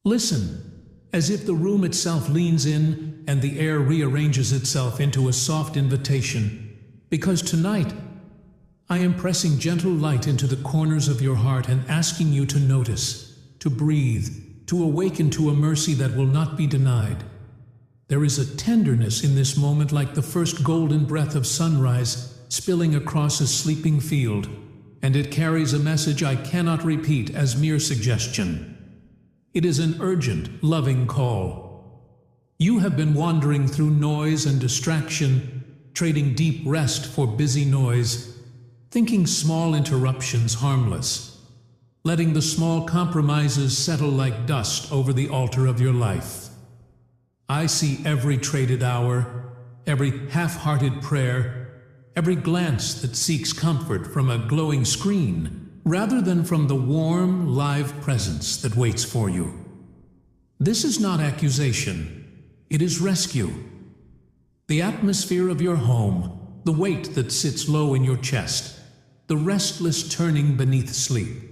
Listen, as if the room itself leans in and the air rearranges itself into a soft invitation, because tonight I am pressing gentle light into the corners of your heart and asking you to notice, to breathe, to awaken to a mercy that will not be denied. There is a tenderness in this moment like the first golden breath of sunrise spilling across a sleeping field, and it carries a message I cannot repeat as mere suggestion. It is an urgent, loving call. You have been wandering through noise and distraction, trading deep rest for busy noise, thinking small interruptions harmless, letting the small compromises settle like dust over the altar of your life. I see every traded hour, every half-hearted prayer, every glance that seeks comfort from a glowing screen, rather than from the warm, live presence that waits for you. This is not accusation, it is rescue. The atmosphere of your home, the weight that sits low in your chest, the restless turning beneath sleep.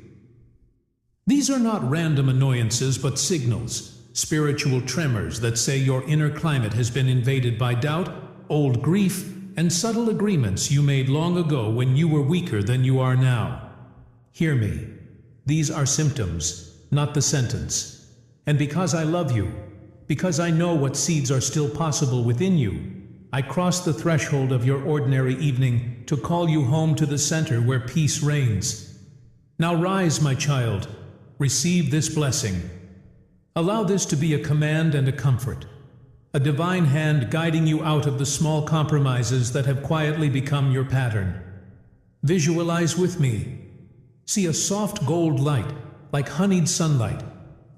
These are not random annoyances but signals, spiritual tremors that say your inner climate has been invaded by doubt, old grief, and subtle agreements you made long ago when you were weaker than you are now. Hear me. These are symptoms, not the sentence. And because I love you, because I know what seeds are still possible within you, I cross the threshold of your ordinary evening to call you home to the center where peace reigns. Now rise, my child. Receive this blessing. Allow this to be a command and a comfort, a divine hand guiding you out of the small compromises that have quietly become your pattern. Visualize with me. See a soft gold light, like honeyed sunlight,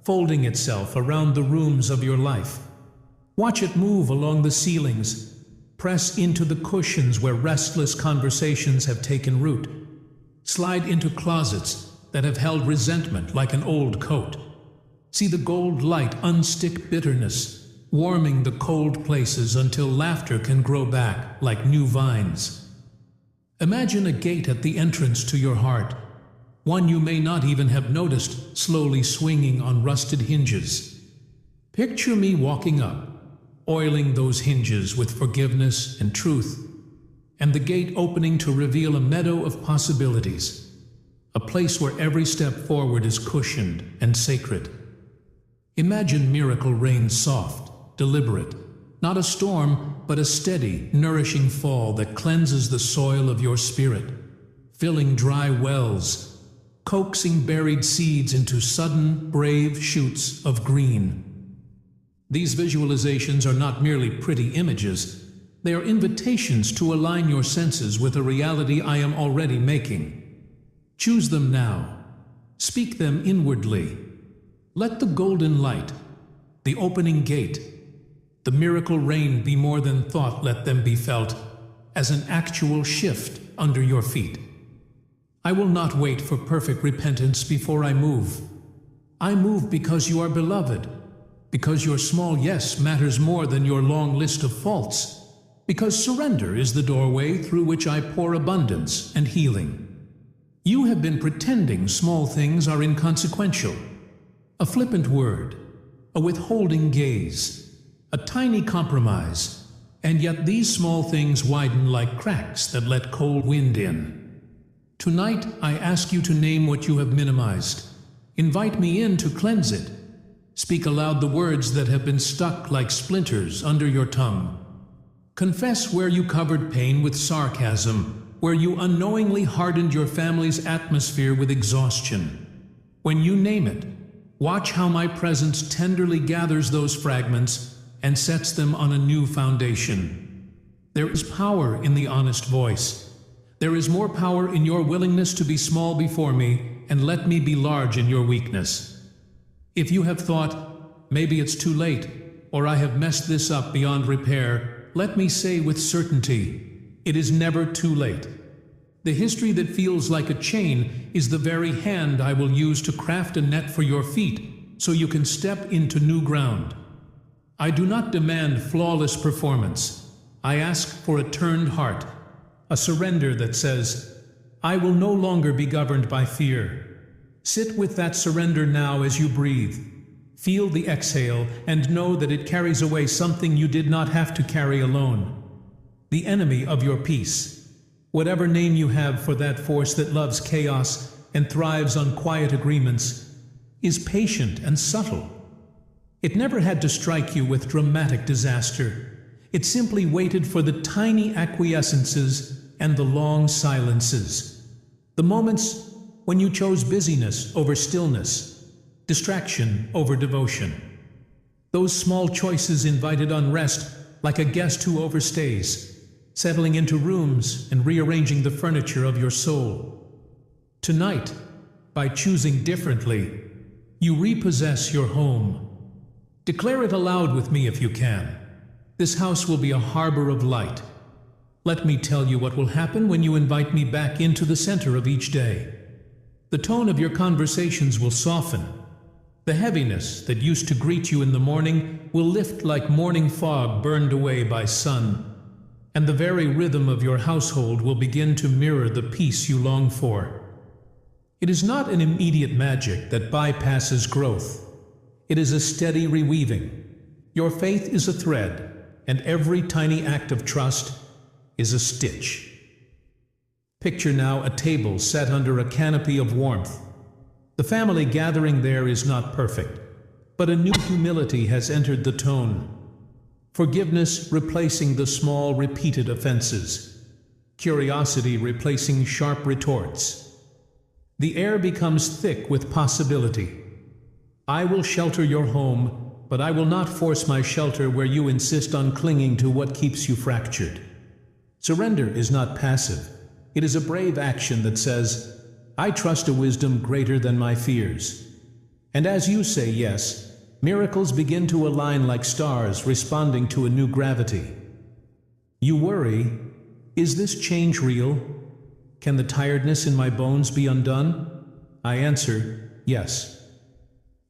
folding itself around the rooms of your life. Watch it move along the ceilings, press into the cushions where restless conversations have taken root, slide into closets that have held resentment like an old coat. See the gold light unstick bitterness, warming the cold places until laughter can grow back like new vines. Imagine a gate at the entrance to your heart, one you may not even have noticed slowly swinging on rusted hinges. Picture me walking up, oiling those hinges with forgiveness and truth, and the gate opening to reveal a meadow of possibilities, a place where every step forward is cushioned and sacred. Imagine miracle rain soft, deliberate, not a storm, but a steady, nourishing fall that cleanses the soil of your spirit, filling dry wells, coaxing buried seeds into sudden, brave shoots of green. These visualizations are not merely pretty images, they are invitations to align your senses with a reality I am already making. Choose them now. Speak them inwardly. Let the golden light, the opening gate, the miracle rain be more than thought. Let them be felt as an actual shift under your feet. I will not wait for perfect repentance before I move. I move because you are beloved, because your small yes matters more than your long list of faults, because surrender is the doorway through which I pour abundance and healing. You have been pretending small things are inconsequential. A flippant word, a withholding gaze, a tiny compromise, and yet these small things widen like cracks that let cold wind in. Tonight, I ask you to name what you have minimized. Invite me in to cleanse it. Speak aloud the words that have been stuck like splinters under your tongue. Confess where you covered pain with sarcasm, where you unknowingly hardened your family's atmosphere with exhaustion. When you name it, watch how my presence tenderly gathers those fragments and sets them on a new foundation. There is power in the honest voice. There is more power in your willingness to be small before me and let me be large in your weakness. If you have thought, maybe it's too late, or I have messed this up beyond repair, let me say with certainty, it is never too late. The history that feels like a chain is the very hand I will use to craft a net for your feet so you can step into new ground. I do not demand flawless performance. I ask for a turned heart, a surrender that says, I will no longer be governed by fear. Sit with that surrender now as you breathe. Feel the exhale and know that it carries away something you did not have to carry alone. The enemy of your peace, whatever name you have for that force that loves chaos and thrives on quiet agreements, is patient and subtle. It never had to strike you with dramatic disaster. It simply waited for the tiny acquiescences and the long silences. The moments when you chose busyness over stillness, distraction over devotion. Those small choices invited unrest like a guest who overstays, settling into rooms and rearranging the furniture of your soul. Tonight, by choosing differently, you repossess your home. Declare it aloud with me if you can. This house will be a harbor of light. Let me tell you what will happen when you invite me back into the center of each day. The tone of your conversations will soften. The heaviness that used to greet you in the morning will lift like morning fog burned away by sun. And the very rhythm of your household will begin to mirror the peace you long for. It is not an immediate magic that bypasses growth. It is a steady reweaving. Your faith is a thread, and every tiny act of trust is a stitch. Picture now a table set under a canopy of warmth. The family gathering there is not perfect, but a new humility has entered the tone. Forgiveness replacing the small repeated offenses. Curiosity replacing sharp retorts. The air becomes thick with possibility. I will shelter your home, but I will not force my shelter where you insist on clinging to what keeps you fractured. Surrender is not passive. It is a brave action that says, I trust a wisdom greater than my fears. And as you say yes, miracles begin to align like stars responding to a new gravity. You worry, is this change real? Can the tiredness in my bones be undone? I answer, yes.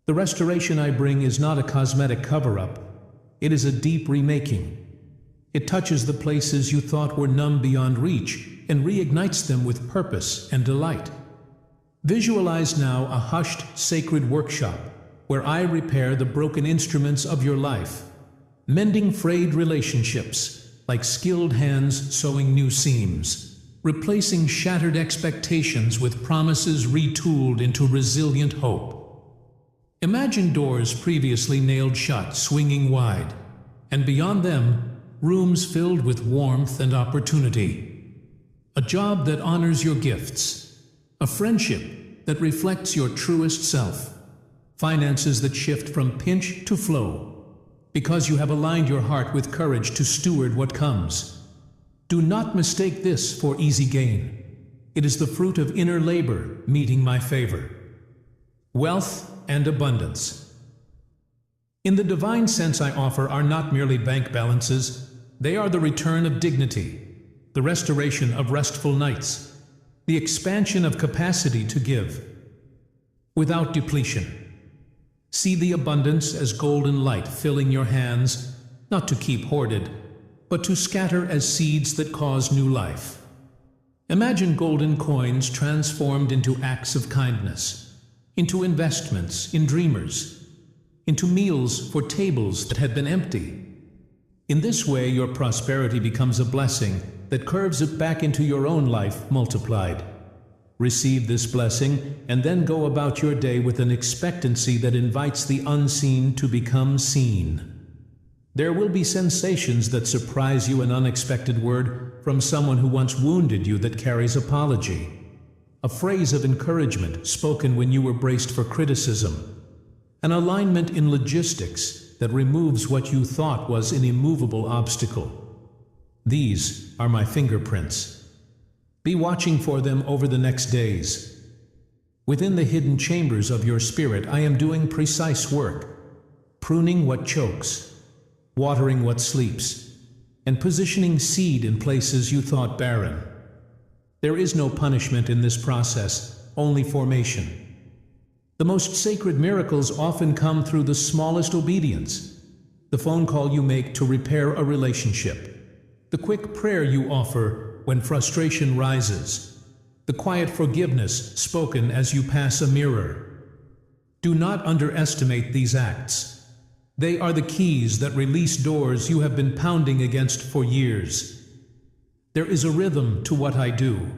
The restoration I bring is not a cosmetic cover-up. It is a deep remaking. It touches the places you thought were numb beyond reach and reignites them with purpose and delight. Visualize now a hushed, sacred workshop where I repair the broken instruments of your life, mending frayed relationships like skilled hands sewing new seams, replacing shattered expectations with promises retooled into resilient hope. Imagine doors previously nailed shut swinging wide, and beyond them, rooms filled with warmth and opportunity. A job that honors your gifts, a friendship that reflects your truest self, finances that shift from pinch to flow, because you have aligned your heart with courage to steward what comes. Do not mistake this for easy gain. It is the fruit of inner labor meeting my favor. Wealth and abundance. In the divine sense I offer are not merely bank balances, they are the return of dignity, the restoration of restful nights, the expansion of capacity to give, without depletion. See the abundance as golden light filling your hands, not to keep hoarded, but to scatter as seeds that cause new life. Imagine golden coins transformed into acts of kindness, into investments in dreamers, into meals for tables that had been empty. In this way, your prosperity becomes a blessing that curves it back into your own life multiplied. Receive this blessing and then go about your day with an expectancy that invites the unseen to become seen. There will be sensations that surprise you, an unexpected word from someone who once wounded you that carries apology. A phrase of encouragement spoken when you were braced for criticism. An alignment in logistics that removes what you thought was an immovable obstacle. These are my fingerprints. Be watching for them over the next days. Within the hidden chambers of your spirit, I am doing precise work, pruning what chokes, watering what sleeps, and positioning seed in places you thought barren. There is no punishment in this process, only formation. The most sacred miracles often come through the smallest obedience. The phone call you make to repair a relationship. The quick prayer you offer when frustration rises. The quiet forgiveness spoken as you pass a mirror. Do not underestimate these acts. They are the keys that release doors you have been pounding against for years. There is a rhythm to what I do,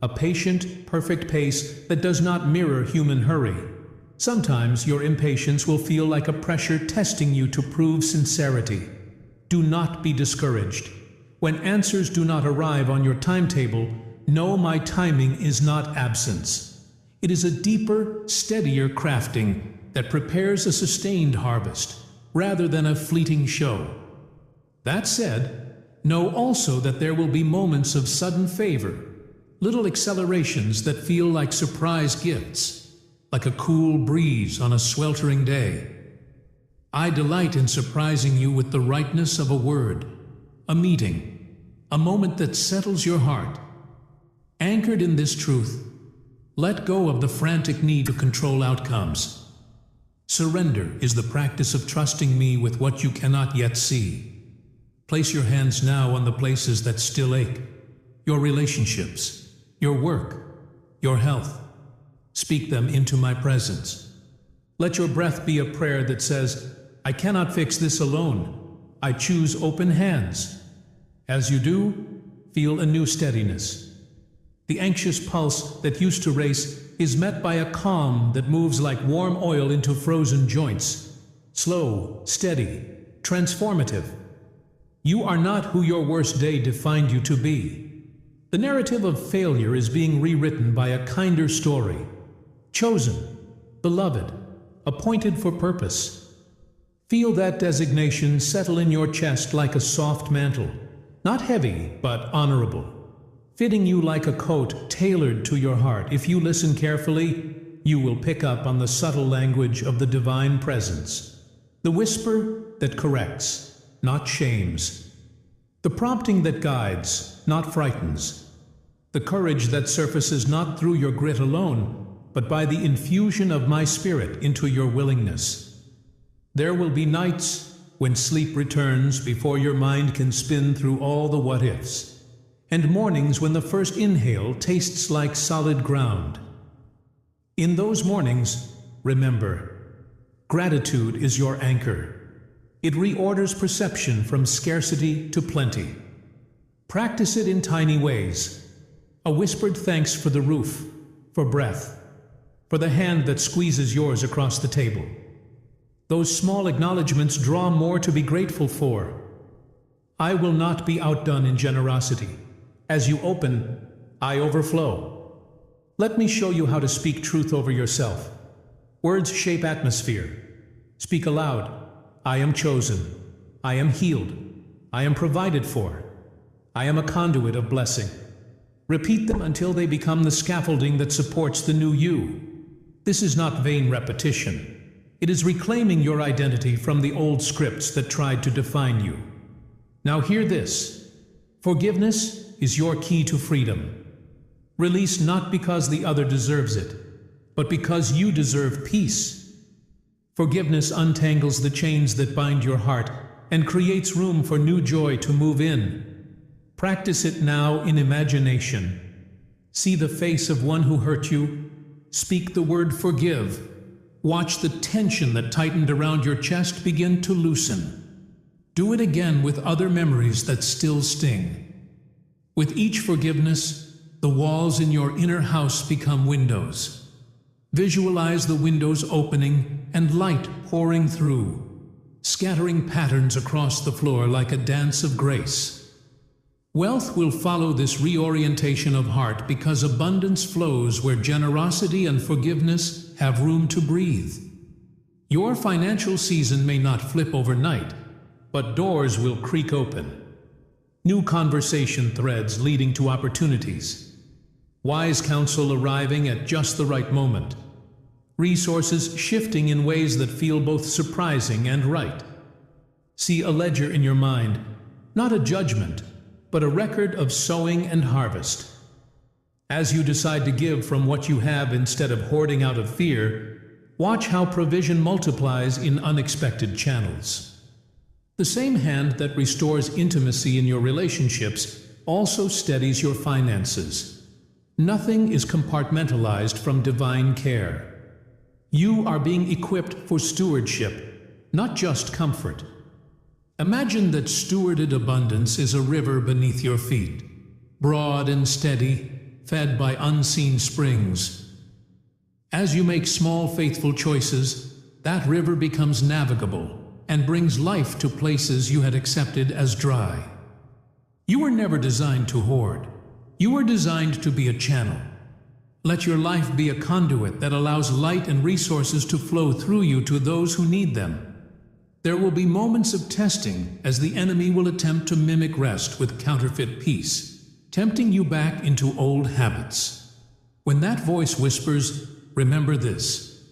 a patient, perfect pace that does not mirror human hurry. Sometimes your impatience will feel like a pressure testing you to prove sincerity. Do not be discouraged. When answers do not arrive on your timetable, know my timing is not absence. It is a deeper, steadier crafting that prepares a sustained harvest, rather than a fleeting show. That said, know also that there will be moments of sudden favor, little accelerations that feel like surprise gifts, like a cool breeze on a sweltering day. I delight in surprising you with the rightness of a word, a meeting, a moment that settles your heart. Anchored in this truth, let go of the frantic need to control outcomes. Surrender is the practice of trusting me with what you cannot yet see. Place your hands now on the places that still ache, your relationships, your work, your health. Speak them into my presence. Let your breath be a prayer that says, I cannot fix this alone. I choose open hands. As you do, feel a new steadiness. The anxious pulse that used to race is met by a calm that moves like warm oil into frozen joints. Slow, steady, transformative. You are not who your worst day defined you to be. The narrative of failure is being rewritten by a kinder story. Chosen, beloved, appointed for purpose. Feel that designation settle in your chest like a soft mantle, not heavy, but honorable, fitting you like a coat tailored to your heart. If you listen carefully, you will pick up on the subtle language of the divine presence, the whisper that corrects, not shames, the prompting that guides, not frightens, the courage that surfaces not through your grit alone, but by the infusion of my spirit into your willingness. There will be nights when sleep returns before your mind can spin through all the what-ifs, and mornings when the first inhale tastes like solid ground. In those mornings, remember, gratitude is your anchor. It reorders perception from scarcity to plenty. Practice it in tiny ways. A whispered thanks for the roof, for breath, for the hand that squeezes yours across the table. Those small acknowledgments draw more to be grateful for. I will not be outdone in generosity. As you open, I overflow. Let me show you how to speak truth over yourself. Words shape atmosphere. Speak aloud. I am chosen. I am healed. I am provided for. I am a conduit of blessing. Repeat them until they become the scaffolding that supports the new you. This is not vain repetition. It is reclaiming your identity from the old scripts that tried to define you. Now hear this. Forgiveness is your key to freedom. Release not because the other deserves it, but because you deserve peace. Forgiveness untangles the chains that bind your heart and creates room for new joy to move in. Practice it now in imagination. See the face of one who hurt you. Speak the word forgive. Watch the tension that tightened around your chest begin to loosen. Do it again with other memories that still sting. With each forgiveness, the walls in your inner house become windows. Visualize the windows opening and light pouring through, scattering patterns across the floor like a dance of grace. Wealth will follow this reorientation of heart because abundance flows where generosity and forgiveness have room to breathe. Your financial season may not flip overnight, but doors will creak open. New conversation threads leading to opportunities. Wise counsel arriving at just the right moment. Resources shifting in ways that feel both surprising and right. See a ledger in your mind, not a judgment, but a record of sowing and harvest. As you decide to give from what you have instead of hoarding out of fear, watch how provision multiplies in unexpected channels. The same hand that restores intimacy in your relationships also steadies your finances. Nothing is compartmentalized from divine care. You are being equipped for stewardship, not just comfort. Imagine that stewarded abundance is a river beneath your feet, broad and steady, fed by unseen springs. As you make small, faithful choices, that river becomes navigable and brings life to places you had accepted as dry. You were never designed to hoard. You were designed to be a channel. Let your life be a conduit that allows light and resources to flow through you to those who need them. There will be moments of testing as the enemy will attempt to mimic rest with counterfeit peace, tempting you back into old habits. When that voice whispers, remember this: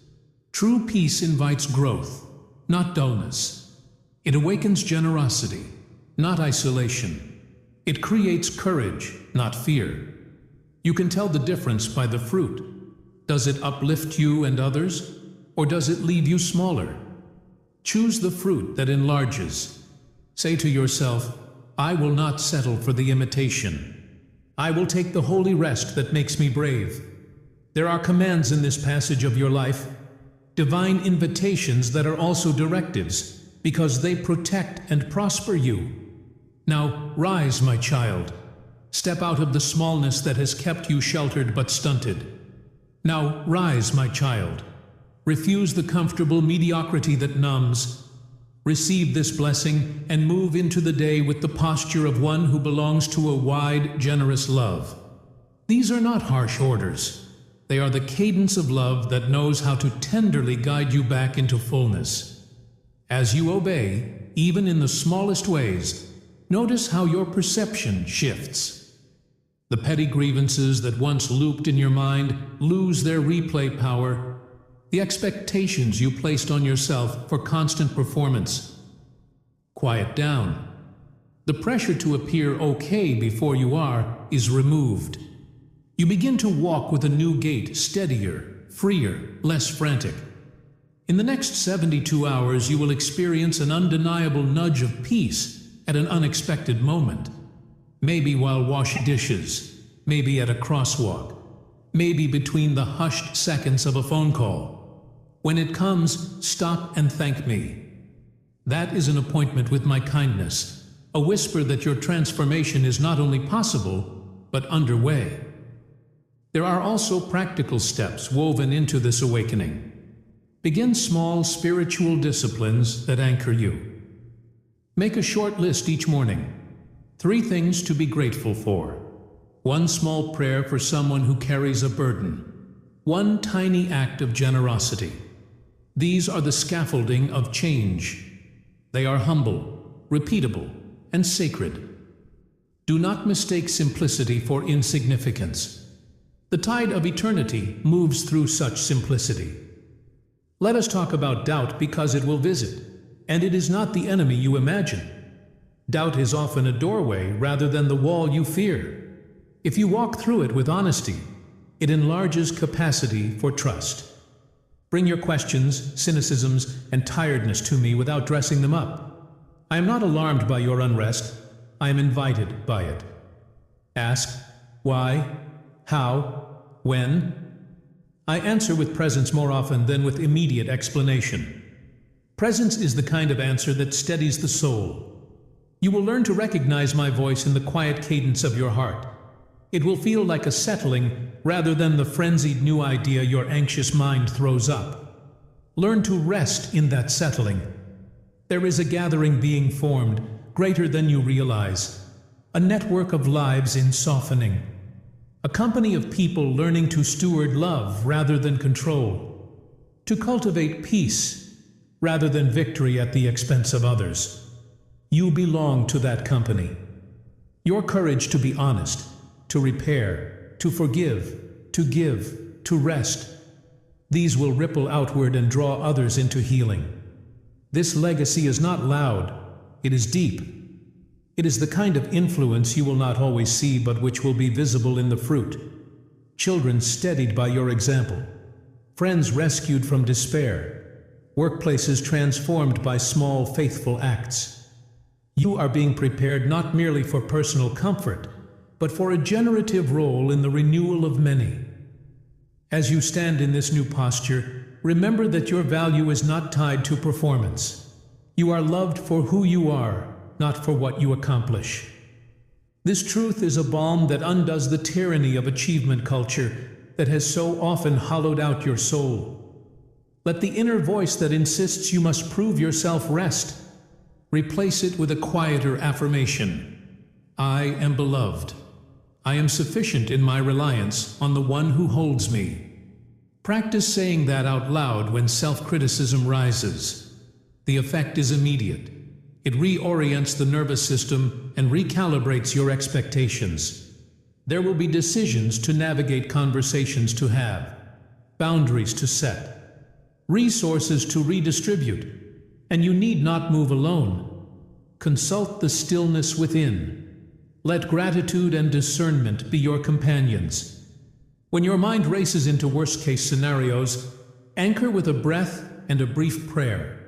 true peace invites growth, not dullness. It awakens generosity, not isolation. It creates courage, not fear. You can tell the difference by the fruit. Does it uplift you and others, or does it leave you smaller? Choose the fruit that enlarges. Say to yourself, I will not settle for the imitation. I will take the holy rest that makes me brave. There are commands in this passage of your life, divine invitations that are also directives, because they protect and prosper you. Now, rise, my child. Step out of the smallness that has kept you sheltered but stunted. Now, rise, my child. Refuse the comfortable mediocrity that numbs. Receive this blessing and move into the day with the posture of one who belongs to a wide, generous love. These are not harsh orders. They are the cadence of love that knows how to tenderly guide you back into fullness. As you obey, even in the smallest ways, notice how your perception shifts. The petty grievances that once looped in your mind lose their replay power. The expectations you placed on yourself for constant performance quiet down. The pressure to appear okay before you are is removed. You begin to walk with a new gait, steadier, freer, less frantic. In the next 72 hours, you will experience an undeniable nudge of peace at an unexpected moment. Maybe while washing dishes, maybe at a crosswalk, maybe between the hushed seconds of a phone call. When it comes, stop and thank me. That is an appointment with my kindness, a whisper that your transformation is not only possible, but underway. There are also practical steps woven into this awakening. Begin small spiritual disciplines that anchor you. Make a short list each morning. 3 things to be grateful for. 1 small prayer for someone who carries a burden. 1 tiny act of generosity. These are the scaffolding of change. They are humble, repeatable, and sacred. Do not mistake simplicity for insignificance. The tide of eternity moves through such simplicity. Let us talk about doubt because it will visit, and it is not the enemy you imagine. Doubt is often a doorway rather than the wall you fear. If you walk through it with honesty, it enlarges capacity for trust. Bring your questions, cynicisms, and tiredness to me without dressing them up. I am not alarmed by your unrest. I am invited by it. Ask, why, how, when? I answer with presence more often than with immediate explanation. Presence is the kind of answer that steadies the soul. You will learn to recognize my voice in the quiet cadence of your heart. It will feel like a settling rather than the frenzied new idea your anxious mind throws up. Learn to rest in that settling. There is a gathering being formed, greater than you realize, a network of lives in softening, a company of people learning to steward love rather than control, to cultivate peace rather than victory at the expense of others. You belong to that company. Your courage to be honest, to repair, to forgive, to give, to rest, these will ripple outward and draw others into healing. This legacy is not loud, it is deep. It is the kind of influence you will not always see but which will be visible in the fruit. Children steadied by your example, friends rescued from despair, workplaces transformed by small faithful acts. You are being prepared not merely for personal comfort, but for a generative role in the renewal of many. As you stand in this new posture, remember that your value is not tied to performance. You are loved for who you are, not for what you accomplish. This truth is a balm that undoes the tyranny of achievement culture that has so often hollowed out your soul. Let the inner voice that insists you must prove yourself rest. Replace it with a quieter affirmation. I am beloved. I am sufficient in my reliance on the one who holds me. Practice saying that out loud when self-criticism rises. The effect is immediate. It reorients the nervous system and recalibrates your expectations. There will be decisions to navigate, conversations to have, boundaries to set, resources to redistribute, and you need not move alone. Consult the stillness within. Let gratitude and discernment be your companions. When your mind races into worst-case scenarios, anchor with a breath and a brief prayer.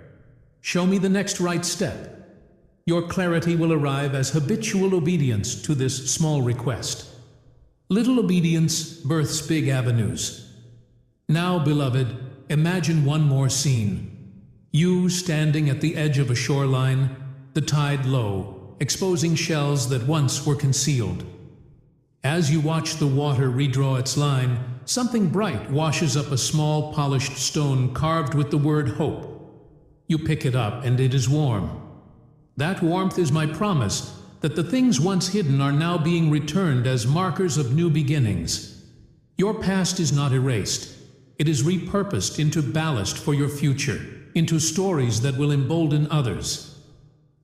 Show me the next right step. Your clarity will arrive as habitual obedience to this small request. Little obedience births big avenues. Now, beloved, imagine one more scene. You standing at the edge of a shoreline, the tide low, exposing shells that once were concealed. As you watch the water redraw its line, something bright washes up a small polished stone carved with the word hope. You pick it up and it is warm. That warmth is my promise that the things once hidden are now being returned as markers of new beginnings. Your past is not erased. It is repurposed into ballast for your future, into stories that will embolden others.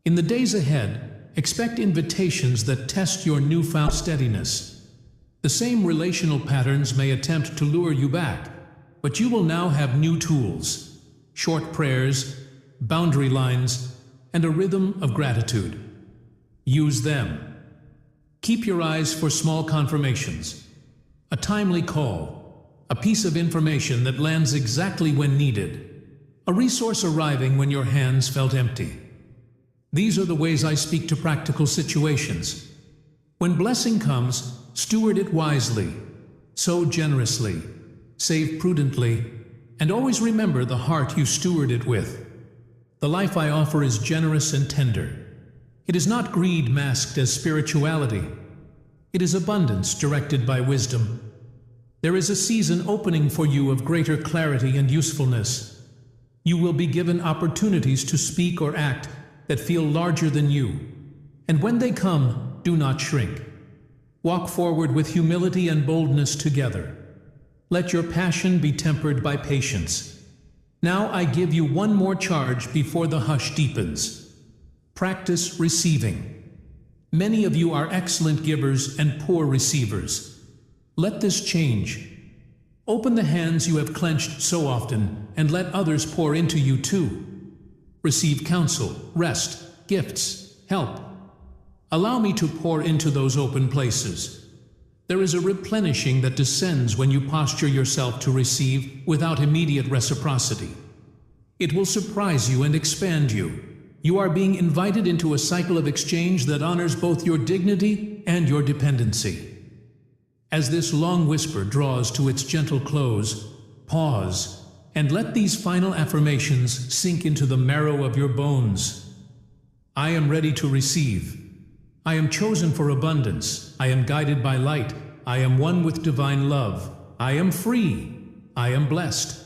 In the days ahead, expect invitations that test your newfound steadiness. The same relational patterns may attempt to lure you back, but you will now have new tools, short prayers, boundary lines, and a rhythm of gratitude. Use them. Keep your eyes for small confirmations, a timely call, a piece of information that lands exactly when needed, a resource arriving when your hands felt empty. These are the ways I speak to practical situations. When blessing comes, steward it wisely, sow generously, save prudently, and always remember the heart you steward it with. The life I offer is generous and tender. It is not greed masked as spirituality. It is abundance directed by wisdom. There is a season opening for you of greater clarity and usefulness. You will be given opportunities to speak or act that feel larger than you. And when they come, do not shrink. Walk forward with humility and boldness together. Let your passion be tempered by patience. Now I give you one more charge before the hush deepens. Practice receiving. Many of you are excellent givers and poor receivers. Let this change. Open the hands you have clenched so often and let others pour into you too. Receive counsel, rest, gifts, help. Allow me to pour into those open places. There is a replenishing that descends when you posture yourself to receive without immediate reciprocity. It will surprise you and expand you. You are being invited into a cycle of exchange that honors both your dignity and your dependency. As this long whisper draws to its gentle close, pause and let these final affirmations sink into the marrow of your bones. I am ready to receive. I am chosen for abundance. I am guided by light. I am one with divine love. I am free. I am blessed.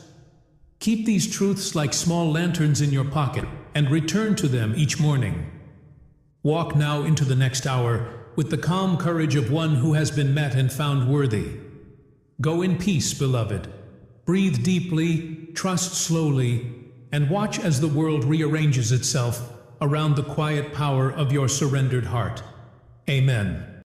Keep these truths like small lanterns in your pocket and return to them each morning. Walk now into the next hour with the calm courage of one who has been met and found worthy. Go in peace, beloved. Breathe deeply, trust slowly, and watch as the world rearranges itself around the quiet power of your surrendered heart. Amen.